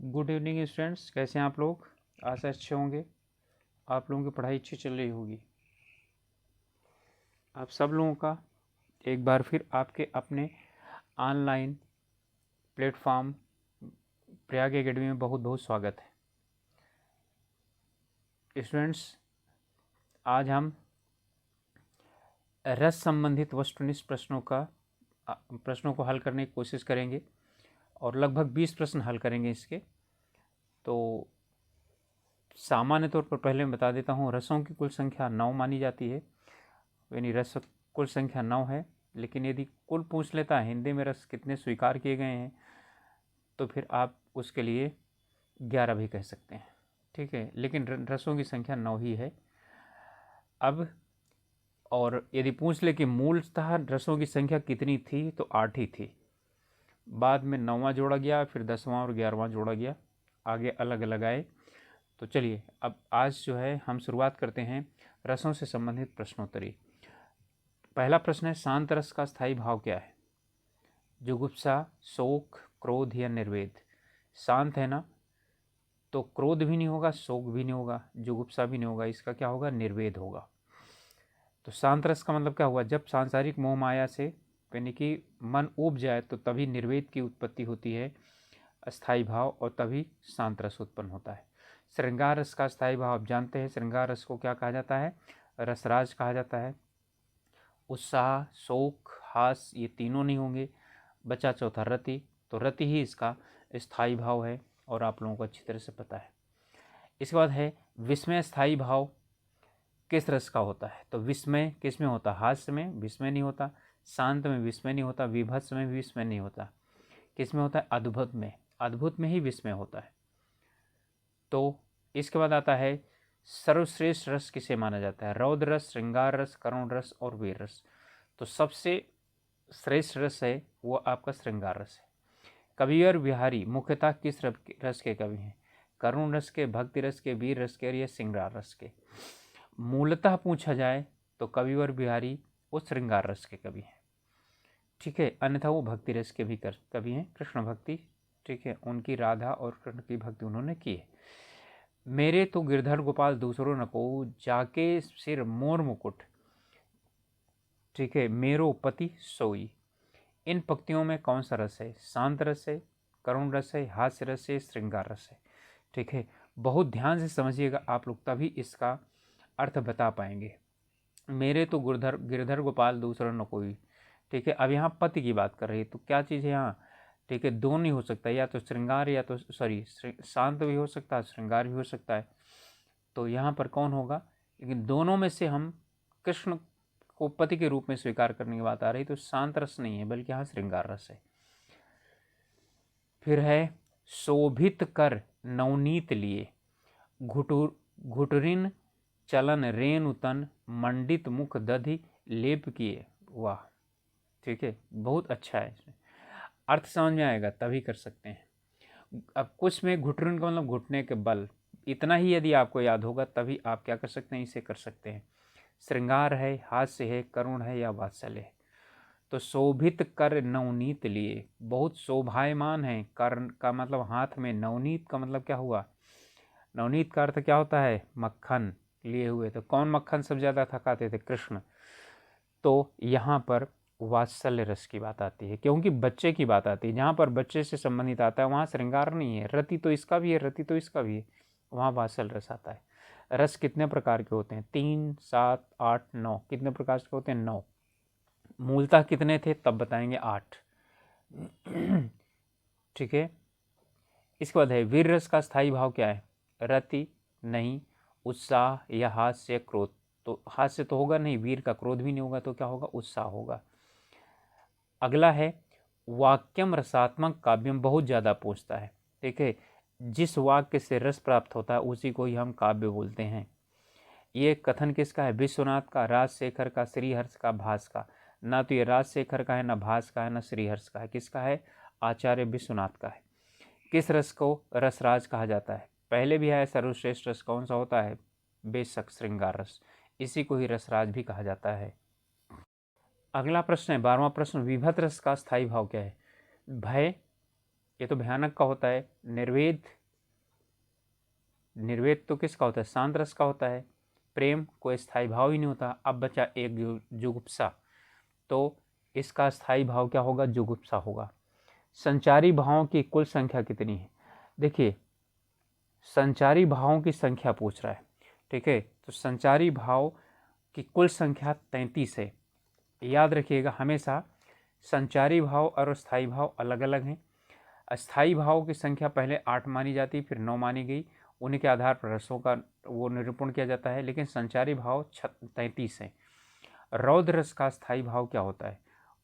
Good evening students, कैसे हैं आप लोग। आशा अच्छे होंगे। आप लोगों की पढ़ाई अच्छी चल रही होगी। आप सब लोगों का एक बार फिर आपके अपने ऑनलाइन प्लेटफॉर्म प्रयाग एकेडमी में बहुत बहुत स्वागत है। स्टूडेंट्स, आज हम रस संबंधित वस्तुनिष्ठ प्रश्नों को हल करने की कोशिश करेंगे और लगभग 20 प्रश्न हल करेंगे इसके। तो सामान्य तौर पर पहले मैं बता देता हूँ, रसों की कुल संख्या 9 मानी जाती है। यानी रस कुल संख्या 9 है, लेकिन यदि कुल पूछ लेता है हिंदी में रस कितने स्वीकार किए गए हैं, तो फिर आप उसके लिए 11 भी कह सकते हैं। ठीक है, लेकिन रसों की संख्या 9 ही है। अब और यदि पूछ ले कि मूलतः रसों की संख्या कितनी थी, तो 8 ही थी। बाद में 9वां जोड़ा गया, फिर 10वां और 11वां जोड़ा गया, आगे अलग अलग आए। तो चलिए अब आज जो है हम शुरुआत करते हैं रसों से संबंधित प्रश्नोत्तरी। पहला प्रश्न है, शांत रस का स्थायी भाव क्या है। जुगुप्सा, शोक, क्रोध या निर्वेद। शांत है ना, तो क्रोध भी नहीं होगा, शोक भी नहीं होगा, जुगुप्सा भी नहीं होगा, इसका क्या होगा, निर्वेद होगा। तो शांत रस का मतलब क्या हुआ, जब सांसारिक मोह माया से यानी कि मन ऊब जाए तो तभी निर्वेद की उत्पत्ति होती है, अस्थायी भाव, और तभी शांत रस उत्पन्न होता है। श्रृंगार रस का स्थायी भाव आप जानते हैं, श्रृंगार रस को क्या कहा जाता है, रसराज कहा जाता है। उत्साह, शोक, हास ये तीनों नहीं होंगे, बचा चौथा रति। तो रति ही इसका स्थायी भाव है और आप लोगों को अच्छी तरह से पता है। इसके बाद है विस्मय, स्थायी भाव किस रस का होता है। तो विस्मय किस में होता है, हास्य में विस्मय नहीं होता, शांत में विस्मय नहीं होता, विभत्स में भी विस्मय नहीं होता, किस में होता है, अद्भुत में। अद्भुत में ही विस्मय होता है। तो इसके बाद आता है सर्वश्रेष्ठ रस किसे माना जाता है, रौद्र रस, श्रृंगार रस, करुण रस और वीर रस। तो सबसे श्रेष्ठ रस है वो आपका श्रृंगार रस है। कविवर बिहारी मुख्यतः किस रस के कवि हैं, करुण रस के, भक्ति रस के, वीर रस के और या श्रृंगार रस के। मूलतः पूछा जाए तो कविवर बिहारी वो श्रृंगार रस के कवि हैं। ठीक है, अन्यथा वो भक्ति रस के भी कवि हैं, कृष्ण भक्ति। ठीक है, उनकी राधा और कृष्ण की भक्ति उन्होंने की है। मेरे तो गिरधर गोपाल दूसरों न को, जाके सिर मोर मुकुट। ठीक है, मेरो पति सोई। इन पंक्तियों में कौन सा रस है, शांत रस है, करुण रस है, हास्य रस है, श्रृंगार रस है। ठीक है, बहुत ध्यान से समझिएगा आप लोग, तभी इसका अर्थ बता पाएंगे। मेरे तो गिरधर गोपाल दूसरा न कोई। ठीक है, अब यहाँ पति की बात कर रही है, तो क्या चीज़ है यहाँ। ठीक है, दोनों ही हो सकता है, या तो श्रृंगार या तो शांत भी हो सकता है, श्रृंगार भी हो सकता है। तो यहाँ पर कौन होगा, लेकिन दोनों में से हम कृष्ण को पति के रूप में स्वीकार करने की बात आ रही, तो शांत रस नहीं है बल्कि यहाँ श्रृंगार रस है। फिर है शोभित कर नवनीत लिए, घुटुरिन चलन रेणु तन, मंडित मुख दधि लेप किए। वाह, ठीक है, बहुत अच्छा है। इसमें अर्थ समझ में आएगा तभी कर सकते हैं। अब कुछ में घुटुरिन का मतलब घुटने के बल, इतना ही यदि आपको याद होगा तभी आप क्या कर सकते हैं, इसे कर सकते हैं। श्रृंगार है, हास्य है, करुण है या वात्सल्य है। तो शोभित कर नवनीत लिए, बहुत शोभायमान है। कर का मतलब हाथ में, नवनीत का मतलब क्या हुआ, नवनीत का अर्थ क्या होता है, मक्खन लिए हुए। तो कौन मक्खन सबसे ज़्यादा खाते थे, कृष्ण। तो यहाँ पर वात्सल्य रस की बात आती है, क्योंकि बच्चे की बात आती है। जहाँ पर बच्चे से संबंधित आता है वहाँ श्रृंगार नहीं है, रति तो इसका भी है, रति तो इसका भी है, वहाँ वात्सल्य रस आता है। रस कितने प्रकार के होते हैं, 3, 7, 8, 9, कितने प्रकार के होते हैं, 9। मूलतः कितने थे तब बताएंगे, 8। ठीक है, इसके बाद है वीर रस का स्थायी भाव क्या है, रति नहीं, उत्साह या हास्य, क्रोध। तो हास्य तो होगा नहीं, वीर का क्रोध भी नहीं होगा, तो क्या होगा, उत्साह होगा। अगला है वाक्यम रसात्मक काव्यम, बहुत ज़्यादा पूछता है। ठीक है, जिस वाक्य से रस प्राप्त होता है उसी को ही हम काव्य बोलते हैं। ये कथन किसका है, विश्वनाथ का, राजशेखर का, श्रीहर्ष का, भास का। ना तो ये राजशेखर का है, ना भास का है, ना श्रीहर्ष का है, किसका है, आचार्य विश्वनाथ का है। किस रस को रसराज कहा जाता है, पहले भी है, सर्वश्रेष्ठ रस कौन सा होता है, बेशक श्रृंगार रस, इसी को ही रसराज भी कहा जाता है। अगला प्रश्न है 12वां प्रश्न, विभत रस का स्थायी भाव क्या है, भय, ये तो भयानक का होता है। निर्वेद, निर्वेद तो किसका होता है? शांत रस का होता है। प्रेम कोई स्थायी भाव ही नहीं होता। अब बचा एक जुगुप्सा, तो इसका स्थायी भाव क्या होगा? जुगुप्सा होगा। संचारी भावों की कुल संख्या कितनी है? देखिए, संचारी भावों की संख्या पूछ रहा है, ठीक है। तो संचारी भाव की कुल संख्या 33 है। याद रखिएगा हमेशा, संचारी भाव और अस्थायी भाव अलग अलग हैं। अस्थायी भाव की संख्या पहले 8 मानी जाती, फिर 9 मानी गई, उन्हीं के आधार पर रसों का वो निरूपण किया जाता है। लेकिन संचारी भाव 33 है। रौद्र रस का स्थायी भाव क्या होता है?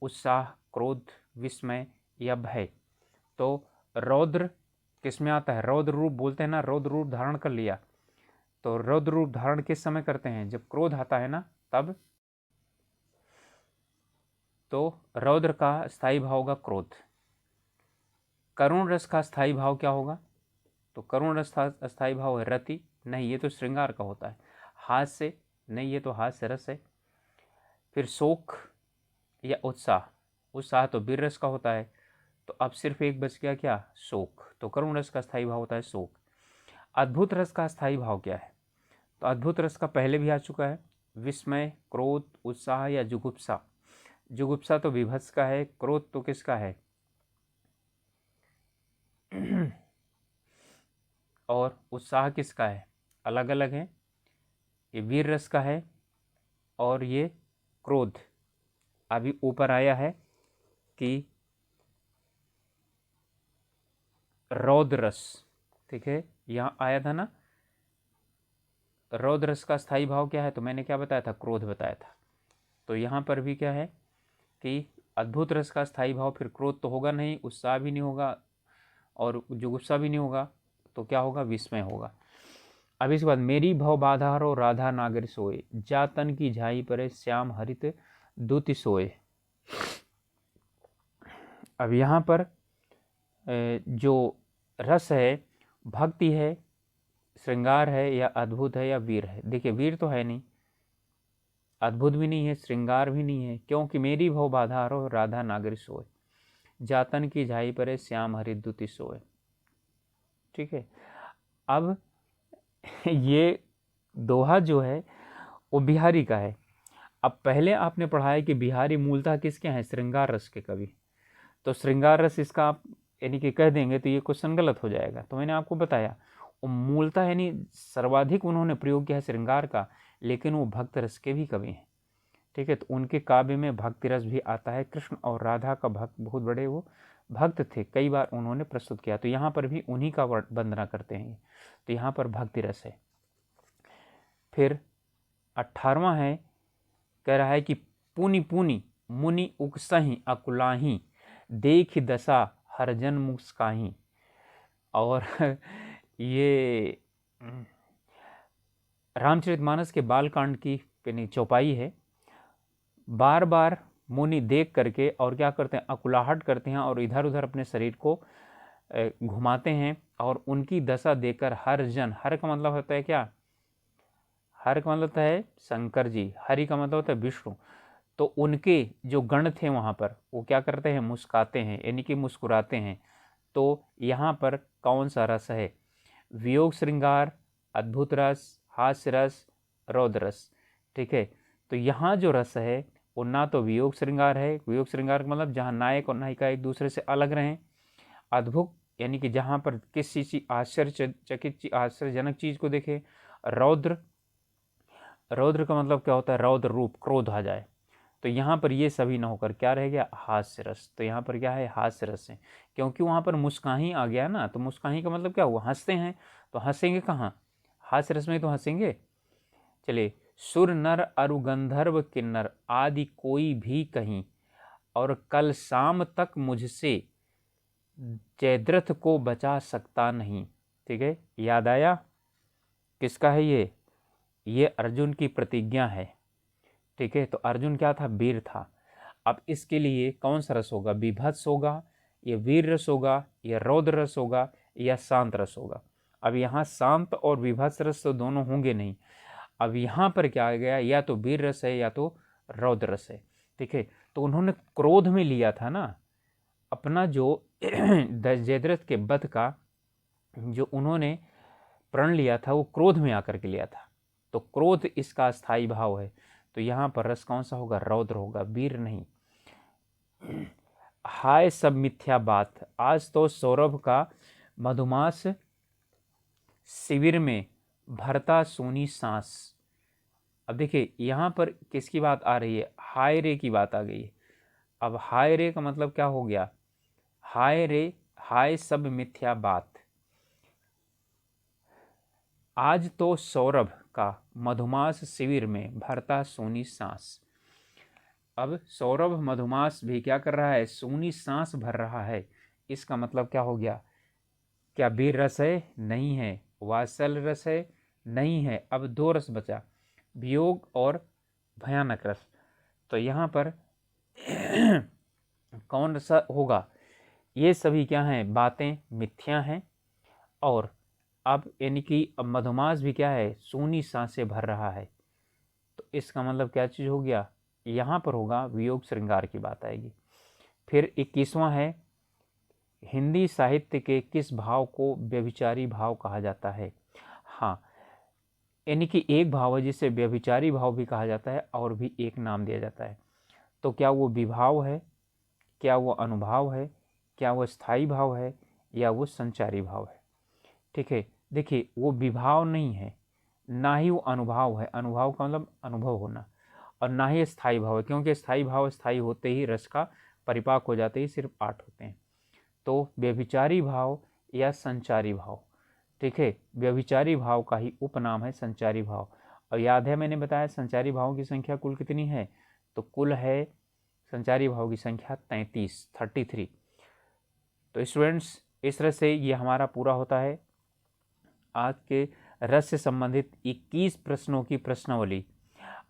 उत्साह, क्रोध, विस्मय या भय। तो रौद्र किस में आता है? रौद्र रूप बोलते हैं ना, रौद्र रूप धारण कर लिया। तो रौद्र रूप धारण किस समय करते हैं? जब क्रोध आता है ना, तब। तो रौद्र का स्थायी भाव होगा क्रोध। करुण रस का स्थायी भाव क्या होगा? तो करुण रस का स्थायी भाव है रति, नहीं ये तो श्रृंगार का होता है। हास्य, नहीं ये तो हास्य रस है। फिर शोक या उत्साह, उत्साह तो वीर रस का होता है। तो अब सिर्फ एक बच गया, क्या? शोक। तो करुण रस का स्थायी भाव होता है शोक। अद्भुत रस का स्थायी भाव क्या है? तो अद्भुत रस का पहले भी आ चुका है, विस्मय, क्रोध, उत्साह या जुगुप्सा। जुगुप्सा तो विभत्स का है, क्रोध तो किसका है? और उत्साह किसका है? अलग अलग है। ये वीर रस का है और ये क्रोध। अभी ऊपर आया है कि रौद्र रस, ठीक है, यहाँ आया था ना। रौद्र रस का स्थायी भाव क्या है? तो मैंने क्या बताया था? क्रोध बताया था। तो यहाँ पर भी क्या है कि अद्भुत रस का स्थायी भाव, फिर क्रोध तो होगा नहीं, उत्साह भी नहीं होगा और जुगुप्सा भी नहीं होगा, तो क्या होगा? विस्मय होगा। अब इसके बाद, मेरी भव बाधा रो राधा नागर सोए, जातन की झाई परे श्याम हरित दूति सोए। अब यहाँ पर जो रस है, भक्ति है, श्रृंगार है या अद्भुत है या वीर है? देखिए, वीर तो है नहीं, अद्भुत भी नहीं है, श्रृंगार भी नहीं है, क्योंकि मेरी भव बाधा रो राधा नागर सोए, जातन की झाई परे श्याम हरित दूति सोए। ठीक है। अब ये दोहा जो है वो बिहारी का है। अब पहले आपने पढ़ा है कि बिहारी मूलतः किसके हैं? श्रृंगार रस के कवि। तो श्रृंगार रस इसका आप यानी कि कह देंगे तो ये क्वेश्चन गलत हो जाएगा। तो मैंने आपको बताया वो मूलतः यानी सर्वाधिक उन्होंने प्रयोग किया है श्रृंगार का, लेकिन वो भक्त रस के भी कवि हैं। ठीक है। तो उनके काव्य में भक्ति रस भी आता है। कृष्ण और राधा का भक्त, बहुत बड़े वो भक्त थे, कई बार उन्होंने प्रस्तुत किया। तो यहाँ पर भी उन्हीं का वंदना करते हैं। तो यहाँ पर भक्ति रस है। फिर 18वां है, कह रहा है कि पुनि पुनि मुनि उकसही अकुलाही, देख दशा हरजन मुस्काही। और ये रामचरितमानस के बालकांड की चौपाई है। बार बार मुनि देख करके और क्या करते हैं? अकुलाहट करते हैं और इधर उधर अपने शरीर को घुमाते हैं। और उनकी दशा देखकर हर जन, हर का मतलब होता है क्या? हर का मतलब होता है शंकर जी, हरि का मतलब होता है विष्णु। तो उनके जो गण थे वहाँ पर, वो क्या करते हैं? मुस्काते हैं, यानी कि मुस्कुराते हैं। तो यहाँ पर कौन सा रस है? वियोग श्रृंगार, अद्भुत रस, हास्य रस, रौद्र रस। ठीक है। तो यहाँ जो रस है वो ना तो वियोग श्रृंगार है, वियोग श्रृंगार का मतलब जहाँ नायक और नायिका एक दूसरे से अलग रहें। अद्भुत यानी कि जहाँ पर किस चीज़ की आश्चर्यचकित आश्चर्यजनक चीज़ को देखे। रौद्र, रौद्र का मतलब क्या होता है? रौद्र रूप, क्रोध आ जाए। तो यहाँ पर ये सभी न होकर क्या रह गया? हास्य रस। तो यहाँ पर क्या है? हास्य रस है, क्योंकि वहाँ पर मुस्काही आ गया ना। तो मुस्काही का मतलब क्या हुआ? हंसते हैं। तो हंसेंगे कहाँ? हास्य रस में तो हंसेंगे। चलिए, सुर नर अरु गंधर्व किन्नर आदि कोई भी कहीं, और कल शाम तक मुझसे जयद्रथ को बचा सकता नहीं। ठीक है, याद आया किसका है ये अर्जुन की प्रतिज्ञा है। ठीक है। तो अर्जुन क्या था? वीर था। अब इसके लिए कौन सा रस होगा? विभत्स होगा, या वीर रस होगा, या रौद्र रस होगा, या शांत रस होगा? अब यहाँ शांत और विभत्स रस तो दोनों होंगे नहीं। अब यहाँ पर क्या आ गया? या तो वीर रस है या तो रौद्र रस है। ठीक है। तो उन्होंने क्रोध में लिया था ना, अपना जो जयद्रथ के वध का जो उन्होंने प्रण लिया था वो क्रोध में आकर के लिया था, तो क्रोध इसका स्थायी भाव है। तो यहाँ पर रस कौन सा होगा? रौद्र होगा, वीर नहीं। हाय सब मिथ्या बात, आज तो सौरभ का मधुमास शिविर में भरता सोनी सांस। अब देखिए यहाँ पर किसकी बात आ रही है? हाय रे की बात आ गई है। अब हाय रे का मतलब क्या हो गया? हाय रे, हाय सब मिथ्या बात, आज तो सौरभ का मधुमास शिविर में भरता सोनी सांस। अब सौरभ मधुमास भी क्या कर रहा है? सोनी सांस भर रहा है। इसका मतलब क्या हो गया? क्या वीर रस है? नहीं है। वात्सल रस है? नहीं है। अब दो रस बचा, वियोग और भयानक रस। तो यहाँ पर कौन रस होगा? ये सभी क्या हैं? बातें मिथ्या हैं। और अब यानी कि अब मधुमास भी क्या है? सोनी सांसें भर रहा है। तो इसका मतलब क्या चीज़ हो गया? यहाँ पर होगा वियोग श्रृंगार की बात आएगी। फिर 21वां है, हिंदी साहित्य के किस भाव को व्यभिचारी भाव कहा जाता है? हाँ, यानी कि एक भाव है जिसे व्यभिचारी भाव भी कहा जाता है और भी एक नाम दिया जाता है। तो क्या वो विभाव है, क्या वो अनुभाव है, क्या वो स्थायी भाव है, या वो संचारी भाव है? ठीक है, देखिए वो विभाव नहीं है, ना ही वो अनुभाव है। अनुभाव का मतलब अनुभव होना, और ना ही स्थायी भाव है, क्योंकि स्थायी भाव स्थायी होते ही रस का परिपाक हो जाते ही सिर्फ 8 होते हैं। तो व्यभिचारी भाव या संचारी भाव, ठीक है, व्यभिचारी भाव का ही उपनाम है संचारी भाव। और याद है मैंने बताया संचारी भावों की संख्या कुल कितनी है? तो कुल है संचारी भाव की संख्या 33। तो स्टूडेंट्स, इस तरह से ये हमारा पूरा होता है आज के रस से संबंधित 21 प्रश्नों की प्रश्नावली।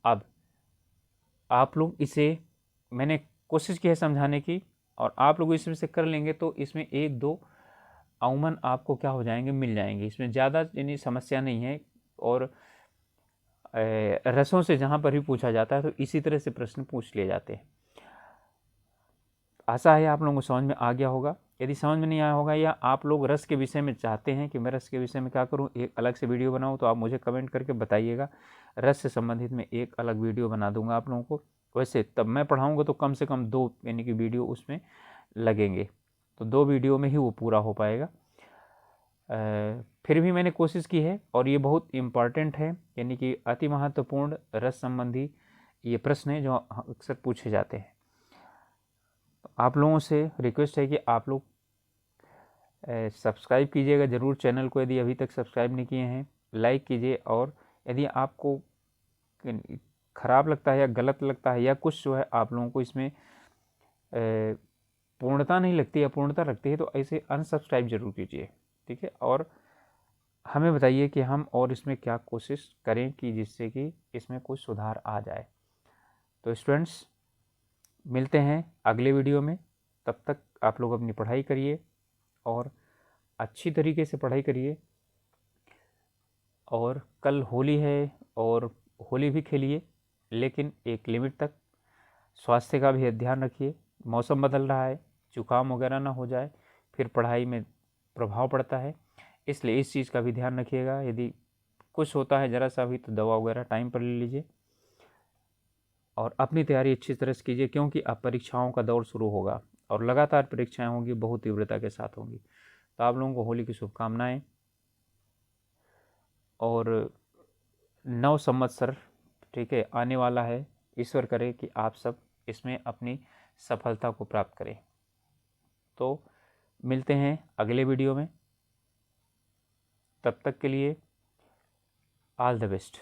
अब आप लोग इसे, मैंने कोशिश की है समझाने की, और आप लोग इसमें से कर लेंगे तो इसमें 1-2 अमूमन आपको क्या हो जाएंगे? मिल जाएंगे। इसमें ज़्यादा यानी समस्या नहीं है। और रसों से जहाँ पर भी पूछा जाता है तो इसी तरह से प्रश्न पूछ लिए जाते हैं। आशा है आप लोगों को समझ में आ गया होगा। यदि समझ में नहीं आया होगा या आप लोग रस के विषय में चाहते हैं कि मैं रस के विषय में क्या करूं, एक अलग से वीडियो बनाऊं, तो आप मुझे कमेंट करके बताइएगा। रस से संबंधित मैं एक अलग वीडियो बना दूंगा आप लोगों को। वैसे तब मैं पढ़ाऊँगा तो कम से कम 2 यानी कि वीडियो उसमें लगेंगे, तो 2 वीडियो में ही वो पूरा हो पाएगा। फिर भी मैंने कोशिश की है, और ये बहुत इम्पॉर्टेंट है, यानी कि अति महत्वपूर्ण रस संबंधी ये प्रश्न हैं जो अक्सर पूछे जाते हैं। आप लोगों से रिक्वेस्ट है कि आप लोग सब्सक्राइब कीजिएगा ज़रूर चैनल को, यदि अभी तक सब्सक्राइब नहीं किए हैं। लाइक कीजिए, और यदि आपको ख़राब लगता है या गलत लगता है या कुछ जो है आप लोगों को इसमें पूर्णता नहीं लगती या पूर्णता लगती है, तो ऐसे अनसब्सक्राइब जरूर कीजिए, ठीक है। और हमें बताइए कि हम और इसमें क्या कोशिश करें कि जिससे कि इसमें कुछ सुधार आ जाए। तो स्टूडेंट्स, मिलते हैं अगले वीडियो में। तब तक आप लोग अपनी पढ़ाई करिए और अच्छी तरीके से पढ़ाई करिए। और कल होली है, और होली भी खेलिए, लेकिन एक लिमिट तक। स्वास्थ्य का भी ध्यान रखिए, मौसम बदल रहा है, जुकाम वगैरह ना हो जाए, फिर पढ़ाई में प्रभाव पड़ता है, इसलिए इस चीज़ का भी ध्यान रखिएगा। यदि कुछ होता है ज़रा सा भी तो दवा वगैरह टाइम पर ले लीजिए, और अपनी तैयारी अच्छी तरह से कीजिए, क्योंकि अब परीक्षाओं का दौर शुरू होगा और लगातार परीक्षाएं होंगी, बहुत तीव्रता के साथ होंगी। तो आप लोगों को होली की शुभकामनाएं, और नव संवत्सर, ठीक है, आने वाला है। ईश्वर करे कि आप सब इसमें अपनी सफलता को प्राप्त करें। तो मिलते हैं अगले वीडियो में, तब तक के लिए ऑल द बेस्ट।